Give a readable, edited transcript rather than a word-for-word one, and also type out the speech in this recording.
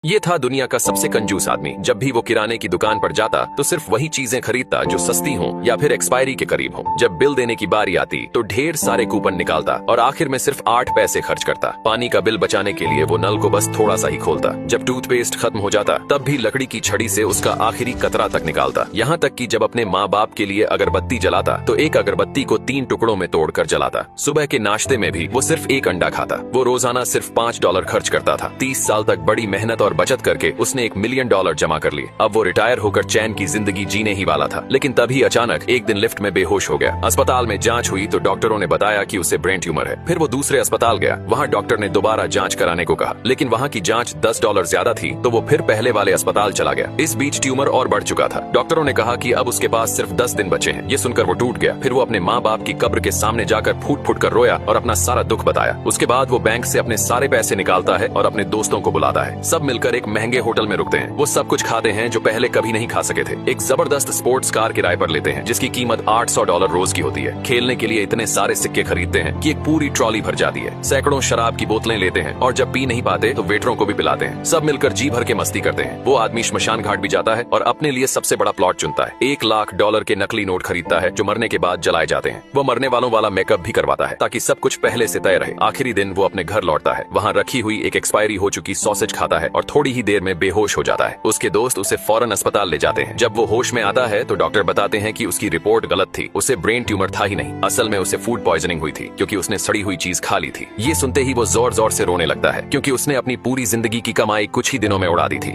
ये था दुनिया का सबसे कंजूस आदमी। जब भी वो किराने की दुकान पर जाता तो सिर्फ वही चीजें खरीदता जो सस्ती हों या फिर एक्सपायरी के करीब हों। जब बिल देने की बारी आती तो ढेर सारे कूपन निकालता और आखिर में सिर्फ 8 पैसे खर्च करता। पानी का बिल बचाने के लिए वो नल को बस थोड़ा सा ही खोलता। जब टूथपेस्ट खत्म हो जाता तब भी लकड़ी की छड़ी से उसका आखिरी कतरा तक निकालता। यहाँ तक कि जब अपने माँ बाप के लिए अगरबत्ती जलाता तो एक अगरबत्ती को 3 टुकड़ों में तोड़कर जलाता। सुबह के नाश्ते में भी वो सिर्फ 1 अंडा खाता। वो रोजाना सिर्फ $5 खर्च करता था। 30 साल तक बड़ी मेहनत और बचत करके उसने $1 मिलियन जमा कर लिए। अब वो रिटायर होकर चैन की जिंदगी जीने ही वाला था। लेकिन तभी अचानक एक दिन लिफ्ट में बेहोश हो गया। अस्पताल में जांच हुई तो डॉक्टरों ने बताया कि उसे ब्रेन ट्यूमर है। फिर वो दूसरे अस्पताल गया। वहाँ डॉक्टर ने दोबारा जांच कराने को कहा, लेकिन वहाँ की जांच $10 ज्यादा थी तो वो फिर पहले वाले अस्पताल चला गया। इस बीच ट्यूमर और बढ़ चुका था। डॉक्टरों ने कहा कि अब उसके पास सिर्फ 10 दिन बचे हैं। ये सुनकर वो टूट गया। फिर वो अपने माँ बाप की कब्र के सामने जाकर फूट फूट कर रोया और अपना सारा दुख बताया। उसके बाद वो बैंक से अपने सारे पैसे निकालता है और अपने दोस्तों को बुलाता है। सब मिलकर एक महंगे होटल में रुकते हैं। वो सब कुछ खाते हैं जो पहले कभी नहीं खा सके थे। एक जबरदस्त स्पोर्ट्स कार किराए पर लेते हैं जिसकी कीमत $800 रोज की होती है। खेलने के लिए इतने सारे सिक्के खरीदते हैं कि एक पूरी ट्रॉली भर जाती है। सैकड़ों शराब की बोतलें लेते हैं और जब पी नहीं पाते तो वेटरों को भी पिलाते हैं। सब मिलकर जी भर के मस्ती करते हैं। वो आदमी श्मशान घाट भी जाता है और अपने लिए सबसे बड़ा प्लॉट चुनता है। $1 लाख के नकली नोट खरीदता है जो मरने के बाद जलाए जाते हैं। वो मरने वालों वाला मेकअप भी करवाता है ताकि सब कुछ पहले से तय रहे। आखिरी दिन वो अपने घर लौटता है। वहाँ रखी हुई एक एक्सपायरी हो चुकी सॉसेज खाता है और थोड़ी ही देर में बेहोश हो जाता है। उसके दोस्त उसे फौरन अस्पताल ले जाते हैं। जब वो होश में आता है तो डॉक्टर बताते हैं कि उसकी रिपोर्ट गलत थी। उसे ब्रेन ट्यूमर था ही नहीं। असल में उसे फूड पॉइजनिंग हुई थी क्योंकि उसने सड़ी हुई चीज खा ली थी। ये सुनते ही वो जोर जोर से रोने लगता है क्योंकि उसने अपनी पूरी जिंदगी की कमाई कुछ ही दिनों में उड़ा दी थी।